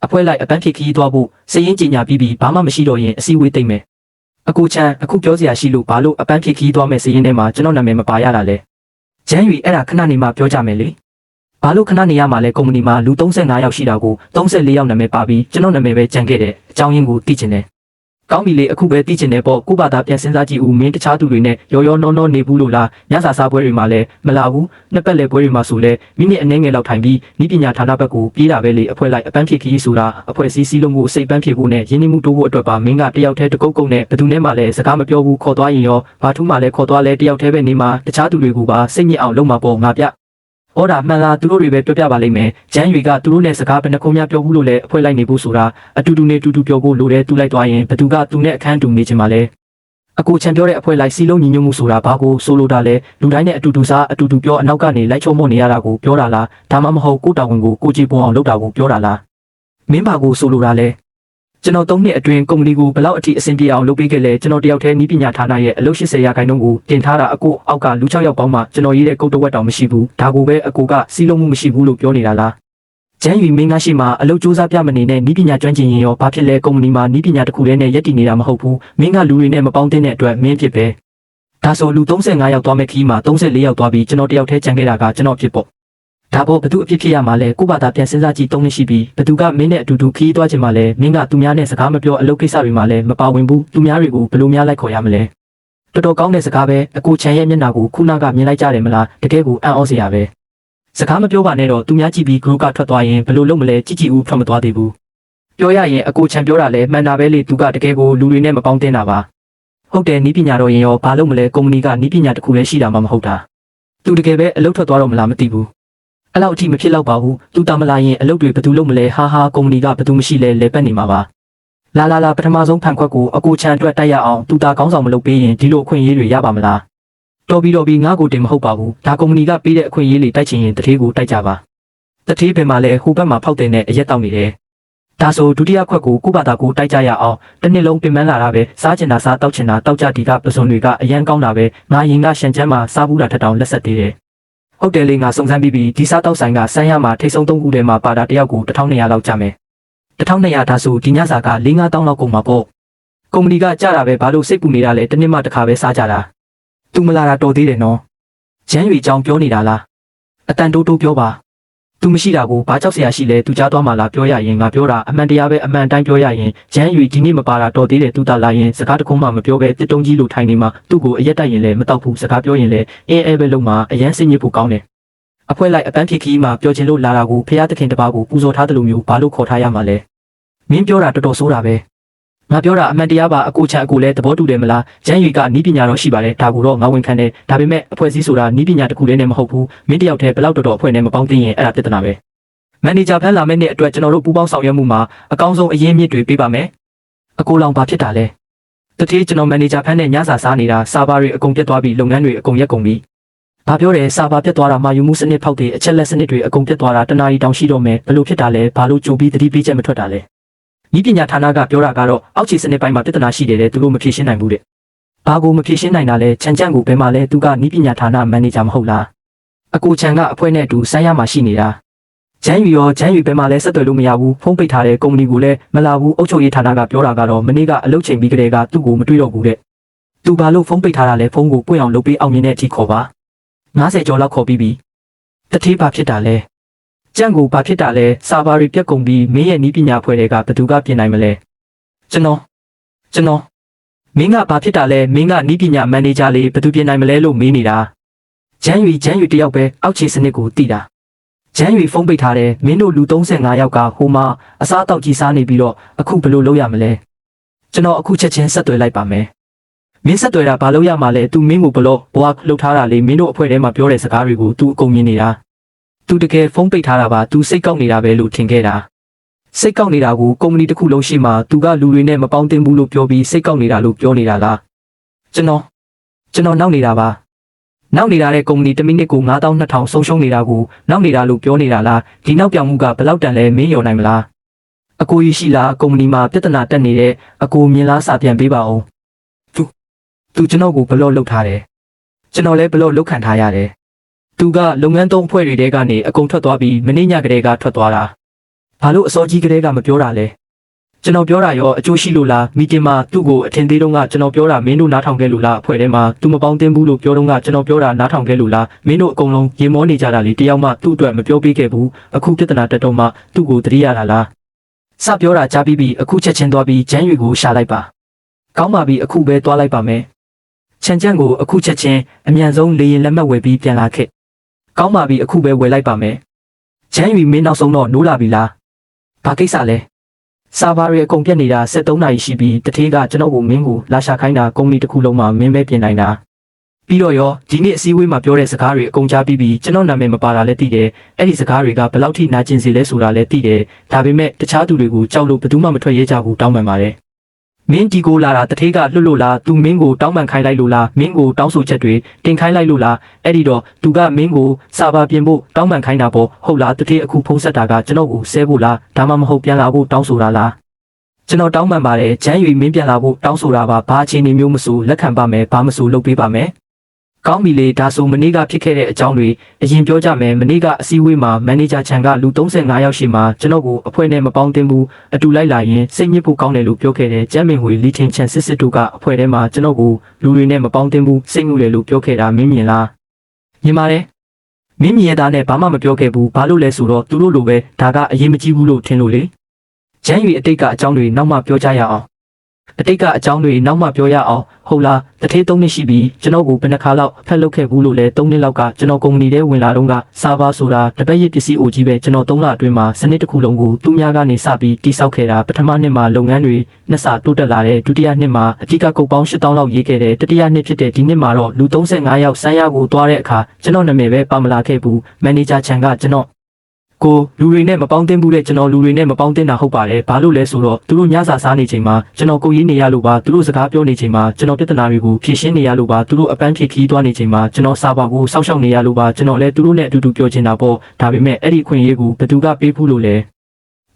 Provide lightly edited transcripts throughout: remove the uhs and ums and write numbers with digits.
အဖွဲ့လိုက်အပန်းဖြေခီးသွားဖို့စရင်ကြီးညာပြီးပြီးဘာမှမရှိတော့ရင်အစည်းအဝေးသိမ့်မယ်အကူချမ်းအခုပြောစရာရှိလို့ဘာလို့အပန်းဖြေခီးသွားမယ်စရင်ထဲမှာကျွန်တော်နာမည်မပါရတာလဲဂျန်ရွီအဲ့ဒါခဏနေမှပြောကြမယ်လေဘာလို့ခဏနေရမှာလဲကုမ္ပဏီမှာလူ35ယောက်ရှိတာကို34ယောက်နာမည်ပါပြီးကျွန်တော်နာမည်ပဲကြံခဲ့တယ်အကြောင်းရင်းကိုသိချင်တယ်ကောင်းပြီလေအခုပဲသိချင်တယ်ပေါ့ကိုဘာသာပြန်စဉ်းစားကြည့်ဦးမင်းတခြားသူတွေနဲ့ရောနောနေဘူးလို့လားညစာစားပွဲတွေမှာလည်းမလာဘူးနှစ်ပတ်လည်ပွဲတွေမှာဆိုလဲမိနစ်အနည်းငယ်လောက်ထိုင်ပြီးဤပညာဌာနဘက်ကိုပြေးတာပဲလေအဖွဲ့လိုက်အပန်းဖြေခီးဆိုတာအဖွဲ့စည်းလုံးကိုစိတ်ပန်းဖြေဖို့နဲ့ရင်းနှီးမှုတိုးဖို့အတွက်ပါမင်းကတယောက်တည်းတကုတ်ကုတ်နဲ့ဘယ်သူနဲ့မှလည်းစကားမပြောဘူးခေါ်သွားရင်ရောဘာထူးမှလည်းခေါ်သွားလဲတယောက်တည်းပဲနေမှာတခြားသူတွေကပါစိတ်ညစ်အောင်လုပ်မှာပေါ့ငါပြဩဒါမှန်လားသူတို့တွေပဲပြောပြပါလိမ့်မယ်ဂျန်ရွေကသူတို့နဲ့စကားဘယ်နှခုများပြောဘူးလို့လဲအဖွဲ့လိုက်နေဖို့ဆိုတာအတူတူနဲ့တူတူပြောဖို့လိုတယ်တူလိုက်သွားရင်ဘသူကသူနဲ့အခန်းတူနေချင်ပါလဲအကူချန်ပြောတဲ့အဖွဲ့လိုက်စီလုံးညီညွတ်မှုဆိုတာဘာကိုဆိုလိုတာလဲလူတိုင်းနဲ့အတူတူစားအတူတူပြောအနောက်ကနေလိုက်ချုံမော့နေရတာကိုပြောတာလားဒါမှမဟုတ်ကိုတာဝန်ကိုကိုကြည်ပေါ်အောင်လုပ်တာကိုပြောတာလားမင်းဘာကိုဆိုလိုတာလဲကျွန်တော်3နှစ်အတွင်းကုမ္ပဏီကိုဘယ်လောက်အထိအဆင်ပြေအောင်လုပ်ပေးခဲ့လဲကျွန်တော်တယောက်တည်းဤပညာဌာနရဲ့အလုပ်80ရာခိုင်နှုန်းကိုတင်ထားတာအကူအောက်ကလူ6ယောက်ပေါင်းမှကျွန်တော်ရေးတဲ့ကုတ်တဝက်တောင်မရှိဘူးဒါကိုပဲအကူကစီးလုံးမှုမရှိဘူးလို့ပြောနေတာလားဂျန်ရွီမင်းကရှိမှအလုပ်စူးစမ်းပြမနေနဲ့ဤပညာကျွမ်းကျင်ရင်ရောဘာဖြစ်လဲကုမ္ပဏီမှာဤပညာတစ်ခုတည်းနဲ့ယက်တည်နေတာမဟုတ်ဘူးမင်းကလူတွေနဲ့မပေါင်းတဲ့အတွက်မင်းဖြစ်ပဲဒါဆိုလူ35ယောက်သွားမဲ့ခီးမှာ34ယောက်သွားပြီးကျွန်တော်တယောက်တည်းကြံခဲ့တာကကျွန်တော်ဖြစ်ပေါ့ဒါပေါ်ဘသူအဖြစ်ဖြစ်ရမှာလဲကိုဘာသာပြန်စဉ်းစားကြည့်3နှစ်ရှိပြီဘသူကမင်းနဲ့အတူတူခီးသွားချင်မှလဲမင်းကသူများနဲ့စကားမပြောအလုပ်ကိစ္စတွေမှာလဲမပါဝင်ဘူးသူများတွေကိုဘယ်လိုများလိုက်ခေါ်ရမလဲတော်တော်ကောင်းတဲ့စကားပဲအကူချန်ရဲ့မျက်နှာကိုခုနကမြင်လိုက်ကြတယ်မလားတကယ်ကိုအံ့ဩစရာပဲစကားမပြောပါနဲ့တော့သူများကြည့်ပြီး group ကထွက်သွားရင်ဘယ်လိုလုပ်မလဲကြည့်ဦးထွက်မသွားသေးဘူးပြောရရင်အကူချန်ပြောတာလဲမှန်တာပဲလေသူကတကယ်ကိုလူတွေနဲ့မပေါင်းတင်တာပါဟုတ်တယ်နီးပညာတော့ရင်ရောဘာလို့မလဲကုမ္ပဏီကနီးပညာတစ်ခုလည်းရှိတာမှမဟုတ်တာသူတကယ်ပဲအလုပ်ထွက်သွားတော့မလားမသိဘူးအဲ့လောက်အထိမဖြစ်တော့ပါဘူးသူတာမလာရင်အလုပ်တွေဘယ်သူလုပ်မလဲဟာကုမ္ပဏီကဘယ်သူမရှိလဲလဲပတ်နေမှာပါလာပထမဆုံးဖန်ခွက်ကိုအကူချန်အတွက်တိုက်ရအောင်သူတာကောင်းဆောင်မလုပ်ပေးရင်ဒီလိုအခွင့်အရေးတွေရပါမလားတော်ပြီငါ့ကိုတင်မဟုတ်ပါဘူးဒါကုမ္ပဏီကပေးတဲ့အခွင့်အရေးတွေတိုက်ချင်ရင်တထေးကိုတိုက်ကြပါတထေးဘယ်မှာလဲဟိုဘက်မှာဖောက်တင်တဲ့အရက်တောက်နေတယ်ဒါဆိုဒုတိယခွက်ကိုကိုဘာသာကိုတိုက်ကြရအောင်တစ်နှစ်လုံးပြင်ပန်းလာတာပဲစားချင်တာစားတောက်ချင်တာတောက်ကြဒီကပစွန်တွေကအရန်ကောင်းတာပဲငါရင်ကရှန်ချမ်းမှာစားဘူးတာထက်တောင်လက်ဆက်သေးတယ်ဟုတ်တယ်လေငါစုံစမ်းပြီးပြီဒီစားတောက်ဆိုင်ကဆန်းရမှာထိတ်ဆုံး3ခုထဲမှာပါတာတယောက်ကို1200လောက်ကျမယ်1200ဒါဆိုဒီညစာက4-5တောင်းလောက်ကုန်မှာပေါ့ကုမ္ပဏီကကြတာပဲဘာလို့စိတ်ပူနေတာလဲတစ်နှစ်မှတစ်ခါပဲစားကြတာသူမလာတာတော်သေးတယ်နော်ဂျန်ရွေကြောင်ပြောနေတာလားအတန်တိုးပြောပါသူမရှိတာကိုဘာကြောက်စရာရှိလဲသူကြားသွားမှလားပြောရရင်ငါပြောတာအမှန်တရားပဲအမှန်တိုင်းပြောရရင်ဂျန်ရွေဒီနေ့မပါတာတော်သေးတယ်သူတာလာရင်စကားတခုမှမပြောပဲတစ်တုံးကြီးလိုထိုင်နေမှသူ့ကိုအရက်တိုက်ရင်လည်းမတောက်ဘူးစကားပြောရင်လည်းအဲပဲလုံးမှာအရန်စိတ်ညစ်ဖို့ကောင်းတယ်အဖွဲ့လိုက်အပန်းဖြေခီးမှာပြောချင်လို့လာတာကိုဖះသခင်တပါးကိုပူဇော်ထားတယ်လို့မျိုးဘာလို့ခေါ်ထားရမှာလဲမင်းပြောတာတော်တော်ဆိုးတာပဲငါပြောတာအမှန်တရားပါအကူချန်အကူလည်းသဘောတူတယ်မလားဂျန်ရွေကနီးပညာတော့ရှိပါတယ်ဒါကိုတော့ငါဝန်ခံတယ်ဒါပေမဲ့အဖွဲ့အစည်းဆိုတာနီးပညာတစ်ခုတည်းနဲ့မဟုတ်ဘူးမင်းတယောက်တည်းဘယ်လောက်တော်အဖွဲ့နဲ့မပေါင်းသိရင်အဲ့ဒါပြဿနာပဲမန်နေဂျာဖန်လာမယ့်နေ့အတွက်ကျွန်တော်တို့ပူးပေါင်းဆောင်ရွက်မှုမှာအကောင်းဆုံးအရင်းမြစ်တွေပေးပါမယ်အကိုလောင်ဘာဖြစ်တာလဲတတိကျွန်တော်မန်နေဂျာဖန်နဲ့ညစာစားနေတာစာဘာတွေအကုန်ပြတ်သွားပြီးလုပ်ငန်းတွေအကုန်ရက်ကုန်ပြီဘာပြောတယ်စာဘာပြတ်သွားတာမှယူမှုစနစ်ဖောက်တဲ့အချက်လက်စနစ်တွေအကုန်ပြတ်သွားတာတနာရီတောင်ရှိတော့မယ်ဘယ်လိုဖြစ်တာလဲဘာလို့ကြိုပြီးတတိပေးချက်မထွက်တာလဲဤပညာဌာနကပြောတာကတော့အောက်ခြေစနစ်ပိုင်းမှာပြဿနာရှိတယ်တဲ့သူတို့မဖြေရှင်းနိုင်ဘူးတဲ့ဘာကိုမဖြေရှင်းနိုင်တာလဲချန်ချန်ကိုဘယ်မှာလဲသူကဤပညာဌာနမန်နေဂျာမဟုတ်လားအကူချန်ကအဖွဲ့နဲ့အတူဆိုင်းရမှာရှိနေတာဂျန်ရွေဘယ်မှာလဲဆက်သွယ်လို့မရဘူးဖုန်းပိတ်ထားတဲ့ကုမ္ပဏီကိုလည်းမလာဘူးအုပ်ချုပ်ရေးဌာနကပြောတာကတော့မနေ့ကအလုပ်ချိန်ပြီးကလေးကသူ့ကိုမတွေ့တော့ဘူးတဲ့သူဘာလို့ဖုန်းပိတ်ထားတာလဲဖုန်းကိုပွင့်အောင်လုပ်ပေးအောင်မြင်တဲ့အထိခေါ်ပါ90ကျော်လောက်ခေါ်ပြီးပြီတတိဘာဖြစ်တာလဲကြံ့ကိုဘာဖြစ်တာလဲစာဘာတွေပြက်ကုန်ပြီးမင်းရဲ့နီးပညာဖွဲ့တွေကဘသူကပြင်နိုင်မလဲကျွန်တော်မင်းကဘာဖြစ်တာလဲမင်းကနီးပညာမန်နေဂျာလေးဘသူပြင်နိုင်မလဲလို့မေးနေတာဂျန်ရွေတယောက်ပဲအောက်ခြေစနစ်ကိုတည်တာဂျန်ရွေဖုန်းပိတ်ထားတယ်မင်းတို့လူ35ယောက်ကဟိုမှာအစားအသောက်ကြီးစားနေပြီးတော့အခုဘယ်လိုလုပ်ရမလဲကျွန်တော်အခုချက်ချင်းဆက်သွယ်လိုက်ပါမယ်မင်းဆက်သွယ်တာဘာလို့ရမှာလဲ तू မင်းကိုဘလို့ဘွားလှုပ်ထားတာလေမင်းတို့အဖွဲ့ထဲမှာပြောတဲ့စကားတွေကို तू အကုန်မြင်နေတာ तू တကယ်ဖုန်းပိတ်ထားတာပါ तू စိတ်ကောက်နေတာပဲလို့ထင်ခဲ့တာစိတ်ကောက်နေတာကိုကုမ္ပဏီတစ်ခုလုံးရှိမှ तू ကလူတွေနဲ့မပေါင်းသင်းဘူးလို့ပြောပြီးစိတ်ကောက်နေတာလို့ပြောနေတာလားကျွန်တော်နောက်နေတာပါနောက်နေတာတဲ့ကုမ္ပဏီတစ်မိနစ်ကို9200ဆုံးရှုံးနေတာကိုနောက်နေတာလို့ပြောနေတာလားဒီနောက်ပြောင်မှုကဘယ်လောက်တန်လဲမင်းရောနိုင်မလားအကိုကြီးရှိလားကုမ္ပဏီမှာပြဿနာတက်နေတဲ့အကိုမြင်လားစာပြန်ပေးပါဦးသူကျွန်တော်ကိုဘလော့လုပ်ထားတယ်ကျွန်တော်လည်းဘလော့လုပ်ခံထားရတယ်သူကလုပ်ငန်းသုံးအဖွဲ့တွေထဲကနေအကုန်ထွက်သွားပြီးမနေ့ညကတည်းကထွက်သွားတာ ဘာလို့အစောကြီးကလေးကမပြောတာလဲကျွန်တော်ပြောတာရောအကျိုးရှိလို့လားမီတင်မှာသူ့ကိုအထင်သေးတော့ကကျွန်တော်ပြောတာမင်းတို့နားထောင်ခဲ့လို့လားအဖွဲ့ထဲမှာသူမပေါင်းသင်းဘူးလို့ပြောတော့ကကျွန်တော်ပြောတာနားထောင်ခဲ့လို့လားမင်းတို့အကုန်လုံးရေမောနေကြတာလေတယောက်မှသူ့အတွက်မပြောပေးခဲ့ဘူးအခုပြဿနာတက်တော့မှသူ့ကိုတတိရတာလားစပြောတာကြားပြီးအခုချက်ချင်းသွားပြီးဂျမ်းရွေကိုရှာလိုက်ပါကောင်းပါပြီအခုပဲသွားလိုက်ပါမယ်ချန်ချန်ကိုအခုချက်ချင်းအမြန်ဆုံးလေရင်လက်မှတ်ဝယ်ပြီးပြန်လာခဲ့ကောင်းပါပြီအခုပဲဝယ်လိုက်ပါမယ်ဂျမ်းရွေမင်းနောက်ဆုံးတော့နိုးလာပြီလားဘာကိစ္စလဲစာဘာတွေအကုန်ပြတ်နေတာ73နာရီရှိပြီးတထေးကကျွန်တော်ကိုမင်းကိုလာရှာခိုင်းတာကုမ္ပဏီတစ်ခုလုံးမှာမင်းပဲပြင်နိုင်တာပြီးတော့ရောဒီနေ့အစည်းအဝေးမှာပြောတဲ့စကားတွေအကုန်ကြားပြီးကျွန်တော်နာမည်မပါတာလည်းသိတယ်အဲ့ဒီစကားတွေကဘယ်လောက်ထိနာကျင်စေလဲဆိုတာလည်းသိတယ်ဒါပေမဲ့တခြားသူတွေကိုကြောက်လို့ဘယ်သူမှမထွက်ရဲကြဘူးတောင်းပန်ပါတယ်မင်းဒီကိုလာတာတထေးကလွတ်လို့လားသူမင်းကိုတောင်းပန်ခိုင်းလိုက်လို့လားမင်းကိုတောင်းဆိုချက်တွေတင်ခိုင်းလိုက်လို့လားအဲ့ဒီတော့သူကမင်းကိုစာပါပြင်ဖို့တောင်းပန်ခိုင်းတာပေါ့ဟုတ်လားတထေးအခုဖုံးဆက်တာကကျွန်တော်ကိုဆဲဖို့လားဒါမှမဟုတ်ပြန်လာဖို့တောင်းဆိုတာလားကျွန်တော်တောင်းပန်ပါတယ်ဂျမ်းရွေမင်းပြန်လာဖို့တောင်းဆိုတာပါဘာအခြေအနေမျိုးမဆိုလက်ခံပါမယ်ဘာမဆိုလုပ်ပေးပါမယ်ကောင်းပြီလေဒါဆိုမနေ့ကဖြစ်ခဲ့တဲ့အကြောင်းတွေအရင်ပြောကြမယ်မနေ့ကအစည်းအဝေးမှာမန်နေဂျာချန်ကလူ35ယောက်ရှိမှကျွန်တော်ကိုအဖွဲ့နဲ့မပေါင်းသင်းဘူးအတူလိုက်လာရင်စိတ်ညစ်ဖို့ကောင်းတယ်လို့ပြောခဲ့တယ်ကျမ်းမင်ဝေလီထင်ချန်စစ်တို့ကအဖွဲ့ထဲမှာကျွန်တော်ကိုလူတွေနဲ့မပေါင်းသင်းဘူးစိတ်ငုတယ်လို့ပြောခဲ့တာမင်းမြင်လားမြင်ပါတယ်မင်းမြင်ရတာနဲ့ဘာမှမပြောခဲ့ဘူးဘာလို့လဲဆိုတော့သူတို့လိုပဲဒါကအရင်မကြည့်ဘူးလို့ထင်လို့လေဂျမ်းရွေအတိတ်ကအကြောင်းတွေနောက်မှပြောကြရအောင်အတိတ်ကအကြောင်းတွေနောက်မှပြောရအောင်ဟုတ်လားတထေး3နှစ်ရှိပြီကျွန်တော်ကိုဘယ်နှခါလောက်ဖက်လုပ်ခဲ့ဘူးလို့လဲ3နှစ်လောက်ကကျွန်တော်ကုမ္ပဏီထဲဝင်လာတော့ကစာဘာဆိုတာတပတ်ရပစ္စည်းအိုကြီးပဲကျွန်တော်3လအတွင်းမှာစနစ်တစ်ခုလုံးကိုသူများကနေစပြီးတိစောက်ခဲ့တာပထမနှစ်မှာလုပ်ငန်းတွေနှစ်ဆတိုးတက်လာတယ်ဒုတိယနှစ်မှာအကြီးကကုတ်ပေါင်း8000လောက်ရေးခဲ့တယ်တတိယနှစ်ဖြစ်တဲ့ဒီနှစ်မှာတော့လူ35ယောက်ဆန်းရကိုသွားတဲ့အခါကျွန်တော်နာမည်ပဲပါမလာခဲ့ဘူးမန်နေဂျာချန်ကကျွန်တော်ကိုလူတွေနဲ့မပေါင်းသင်းဘူးတဲ့ကျွန်တော်လူတွေနဲ့မပေါင်းသင်းတာဟုတ်ပါတယ်ဘာလို့လဲဆိုတော့သူတို့ညစာစားနေချိန်မှာကျွန်တော်ကိုရေးနေရလို့ပါသူတို့စကားပြောနေချိန်မှာကျွန်တော်ပြဿနာတွေကိုဖြေရှင်းနေရလို့ပါသူတို့အပန်းဖြေခီးသွားနေချိန်မှာကျွန်တော်စာပါကိုစောက်ရှောက်နေရလို့ပါကျွန်တော်လည်းသူတို့နဲ့အတူတူပြောချင်တာပေါ့ဒါပေမဲ့အဲ့ဒီခွင့်ရေးကိုဘယ်သူကပေးဘူးလို့လဲ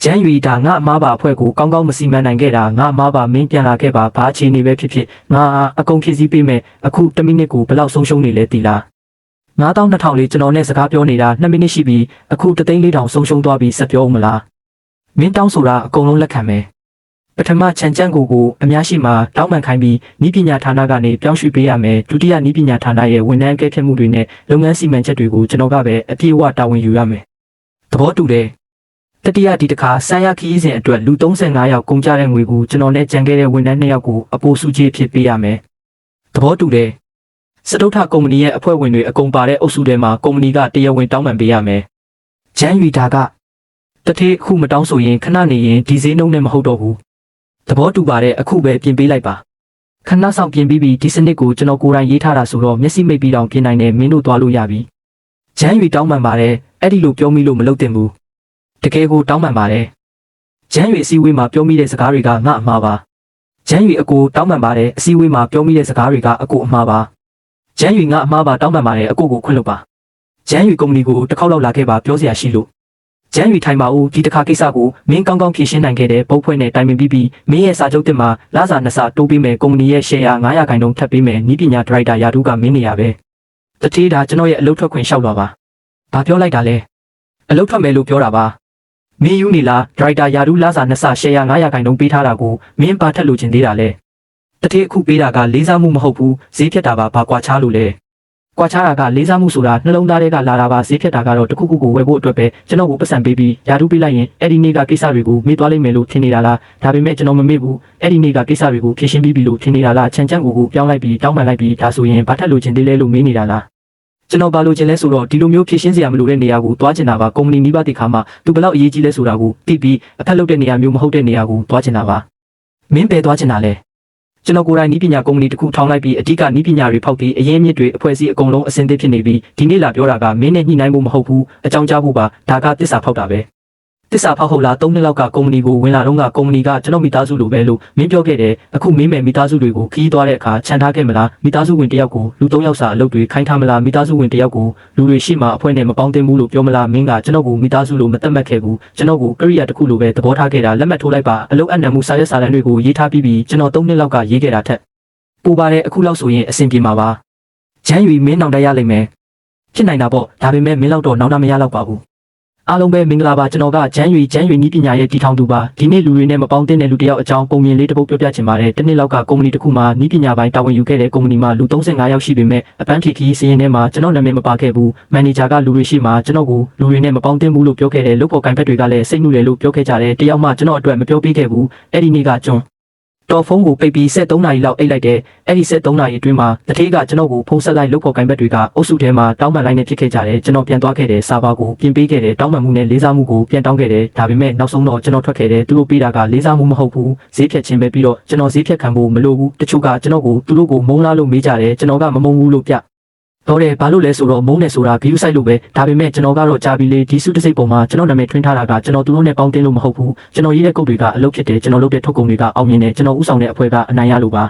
ဂျမ်းရွေဒါငါအမားပါအဖွဲ့ကိုကောင်းကောင်းမစီမံနိုင်ခဲ့တာငါအမားပါမင်းပြန်လာခဲ့ပါဘာအခြေအနေပဲဖြစ်ဖြစ်ငါအကုန်ဖြည့်ဆည်းပေးမယ်အခု1မိနစ်ကိုဘယ်လောက်ဆုံးရှုံးနေလဲသိလား9200လေးကျွန်တော်နဲ့စကားပြောနေတာ2မိနစ်ရှိပြီအခု3,400ဆုံးရှုံးသွားပြီဆက်ပြောဦးမလားမင်းတောင်းဆိုတာအကုန်လုံးလက်ခံမယ်ပထမချန်ချန်ကိုအများရှိမှတောင်းပန်ခိုင်းပြီးဤပညာဌာနကနေပြောင်းရွှေ့ပေးရမယ်ဒုတိယဤပညာဌာနရဲ့ဝန်ထမ်းကဲဖြတ်မှုတွေနဲ့လုပ်ငန်းစီမံချက်တွေကိုကျွန်တော်ကပဲအပြည့်အဝတာဝန်ယူရမယ်သဘောတူတယ်တတိယဒီတစ်ခါဆန်းရခီးစဉ်အတွက်လူ35ယောက်ကုန်ကြတဲ့ငွေကိုကျွန်တော်နဲ့ကြံခဲ့တဲ့ဝန်ထမ်း2ယောက်ကိုအပိုစုကြီးဖြစ်ပေးရမယ်သဘောတူတယ်စတုထကုမ္ပဏီရဲ့အဖွဲ့ဝင်တွေအကုန်ပါတဲ့အုပ်စုထဲမှာကုမ္ပဏီကတရားဝင်တောင်းပန်ပေးရမယ်။ဂျမ်းရွေတာကတထေးအခုမတောင်းဆိုရင်ခဏနေရင်ဒီဈေးနှုန်းနဲ့မဟုတ်တော့ဘူး။သဘောတူပါတယ်အခုပဲပြင်ပေးလိုက်ပါ။ခဏဆောင်ပြင်ပြီးဒီစနစ်ကိုကျွန်တော်ကိုယ်တိုင်ရေးထားတာဆိုတော့မျက်စိမိတ်ပြီးတောင်ပြင်နိုင်တယ်မင်းတို့သွားလို့ရပြီ။ဂျမ်းရွေတောင်းပန်ပါတယ်အဲ့ဒီလိုပြောမိလို့မလုပ်သင့်ဘူး။တကယ်ကိုတောင်းပန်ပါတယ်။ဂျမ်းရွေအစည်းအဝေးမှာပြောမိတဲ့စကားတွေကငါအမှားပါ။ဂျမ်းရွေအကိုတောင်းပန်ပါတယ်အစည်းအဝေးမှာပြောမိတဲ့စကားတွေကအကိုအမှားပါဂျမ်းရွေငါအမှားပါတောင်းပန်ပါတယ်အကိုကိုခွင့်လွှတ်ပါဂျမ်းရွေကုမ္ပဏီကိုတစ်ခေါက်လောက်လာခဲ့ပါပြောစရာရှိလို့ဂျမ်းရွေထိုင်ပါဦးဒီတစ်ခါကိစ္စကိုမင်းကောင်းကောင်းဖြေရှင်းနိုင်ခဲ့တဲ့ဘုတ်ဖွဲ့နဲ့တိုင်ပင်ပြီးမင်းရဲ့စာချုပ်တင်မှာလစာ2ဆတိုးပေးမယ်ကုမ္ပဏီရဲ့ share 900ခိုင်နှုန်းထပ်ပေးမယ်ဤပညာဒရိုက်တာရာထူးကမင်းနေရပဲတထေးဒါကျွန်တော်ရဲ့အလုပ်ထွက်ခွင့်လျှောက်လာပါဘာပြောလိုက်တာလဲအလုပ်ထွက်မယ်လို့ပြောတာပါမင်းယူနေလားဒရိုက်တာရာထူးလစာ2ဆ share 900ခိုင်နှုန်းပေးထားတာကိုမင်းပါထက်လို့ချင်သေးတာလဲတထေးအခုပေးတာကလေးစားမှုမဟုတ်ဘူးဈေးဖြတ်တာပါဘာကွာခြားလို့လဲကွာခြားတာကလေးစားမှုဆိုတာနှလုံးသားထဲကလာတာပါဈေးဖြတ်တာကတော့တခုခုကိုဝယ်ဖို့အတွက်ပဲကျွန်တော်ကိုပတ်စံပေးပြီးယာထူးပေးလိုက်ရင်အဲ့ဒီနေ့ကကိစ္စတွေကိုမေ့သွားလိမ့်မယ်လို့ထင်နေတာလားဒါပေမဲ့ကျွန်တော်မမေ့ဘူးအဲ့ဒီနေ့ကကိစ္စတွေကိုဖြေရှင်းပြီးပြီလို့ထင်နေတာလားချန်ချန်ကိုပြောင်းလိုက်ပြီးတောင်းပန်လိုက်ပြီးဒါဆိုရင်ဘာထက်လို့ချင်သေးလဲလို့မေးနေတာလားကျွန်တော်ဘာလို့ချင်လဲဆိုတော့ဒီလိုမျိုးဖြေရှင်းစရာမလိုတဲ့နေရာကိုသွားချင်တာပါကုမ္ပဏီနီးပါးတိခါမှသူဘယ်လောက်အရေးကြီးလဲဆိုတာကိုသိပြီးအဖက်လုပ်တဲ့နေရာမျိုးမဟုတ်တဲ့နေရာကိုသွားချင်တာပါမင်းပဲသွားချင်တာလဲကျွန်တော်ကိုယ်တိုင်ဤပညာကုမ္ပဏီတစ်ခုထောင်လိုက်ပြီးအဓိကဤပညာတွေဖောက်ပြီးအရင်းမြစ်တွေအဖွဲ့အစည်းအကုန်လုံးအဆင်သင့်ဖြစ်နေပြီးဒီနေ့လာပြောတာကမင်းနဲ့ညှိနှိုင်းဖို့မဟုတ်ဘူးအကြောင်းကြားဖို့ပါဒါကတစ္ဆာဖောက်တာပဲတစ္ဆာဖောက်ဟုတ်လား3နှစ်လောက်ကကုမ္ပဏီကိုဝင်လာတော့ကကုမ္ပဏီကကျွန်တော်မိသားစုလိုပဲလို့မင်းပြောခဲ့တယ်အခုမင်းမယ်မိသားစုတွေကိုခီးသွားတဲ့အခါခြံထားခဲ့မလားမိသားစုဝင်တယောက်ကိုလူ3ယောက်စာအလုပ်တွေခိုင်းထားမလားမိသားစုဝင်တယောက်ကိုလူတွေရှိမှအဖွဲ့နဲ့မပေါင်းသင်းဘူးလို့ပြောမလားမင်းကကျွန်တော်ကိုမိသားစုလိုမသက်မှတ်ခဲ့ဘူးကျွန်တော်ကိုကရိယာတစ်ခုလိုပဲသဘောထားခဲ့တာလက်မှတ်ထိုးလိုက်ပါအလုပ်အနှံမှုစာရွက်စာတမ်းတွေကိုရေးထားပြီးကျွန်တော်3နှစ်လောက်ကရေးခဲ့တာထက်ပူပါတယ်အခုလောက်ဆိုရင်အဆင်ပြေမှာပါဂျမ်းရွေမင်းနောင်တရလိမ့်မယ်ဖြစ်နိုင်တာပေါ့ဒါပေမဲ့မင်းလောက်တော့နောင်တမရတော့ပါဘူး အားလုံးပဲမင်္ဂလာပါကျွန်တော်ကဂျမ်းရွေနီးပညာရဲ့တည်ထောင်သူပါဒီနေ့လူတွေနဲ့မပေါင်းသင့်တဲ့လူတစ်ယောက်အကြောင်းပုံမြင်လေးတစ်ပုဒ်ပြောပြချင်ပါတယ်တစ်နှစ်လောက်ကကုမ္ပဏီတစ်ခုမှာနီးပညာပိုင်းတာဝန်ယူခဲ့တဲ့ကုမ္ပဏီမှာလူ35ယောက်ရှိပေမဲ့အပန်းဖြေခီးစီးရင်ထဲမှာကျွန်တော်နာမည်မပါခဲ့ဘူးမန်နေဂျာကလူတွေရှိမှကျွန်တော်ကိုလူတွေနဲ့မပေါင်းသင့်ဘူးလို့ပြောခဲ့တယ်လုပ်ပေါ်ကိုင်ဖက်တွေကလည်းစိတ်နှူတယ်လို့ပြောခဲ့ကြတယ်တယောက်မှကျွန်တော်အတွက်မပြောပြခဲ့ဘူးအဲ့ဒီနေ့ကကျွန်တော်ဖုန်းကိုပိတ်ပြီး73နာရီလောက်အိတ်လိုက်တယ်အဲ့ဒီ73နာရီအတွင်းမှာတထေးကကျွန်တော်ကိုဖုန်းဆက်လိုက်လုပ်ဖို့ကိုင်ဘက်တွေကအုပ်စုထဲမှာတောင်းပန်လိုက်နေဖြစ်ခဲ့ကြတယ်ကျွန်တော်ပြန်သွားခဲ့တယ်စာပါကိုပြင်ပေးခဲ့တယ်တောင်းပန်မှုနဲ့လေးစားမှုကိုပြန်တောင်းခဲ့တယ်ဒါပေမဲ့နောက်ဆုံးတော့ကျွန်တော်ထွက်ခဲ့တယ်သူတို့ပေးတာကလေးစားမှုမဟုတ်ဘူးဈေးဖြတ်ခြင်းပဲပြီးတော့ကျွန်တော်ဈေးဖြတ်ခံဖို့မလိုဘူးတချို့ကကျွန်တော်ကိုသူတို့ကိုမုန်းလားလို့မေးကြတယ်ကျွန်တော်ကမမုန်းဘူးလို့ပြတော့တယ်ဘာလို့လဲဆိုတော့မုန်းတယ်ဆိုတာဂီယူဆိုင်လို့ပဲဒါပေမဲ့ကျွန်တော်ကတော့ကြာပြီလေဒီစုတစ်စိတ်ပုံမှာကျွန်တော်နာမည်ထွင်းထားတာကကျွန်တော်သူတို့နဲ့ပေါင်းတင်လို့မဟုတ်ဘူးကျွန်တော်ရေးတဲ့ကုတ်တွေကအလုပ်ဖြစ်တယ်ကျွန်တော်လုပ်တဲ့ထုတ်ကုန်တွေကအောင်မြင်တယ်ကျွန်တော်ဥဆောင်တဲ့အဖွဲ့ကအနိုင်ရလို့ပါ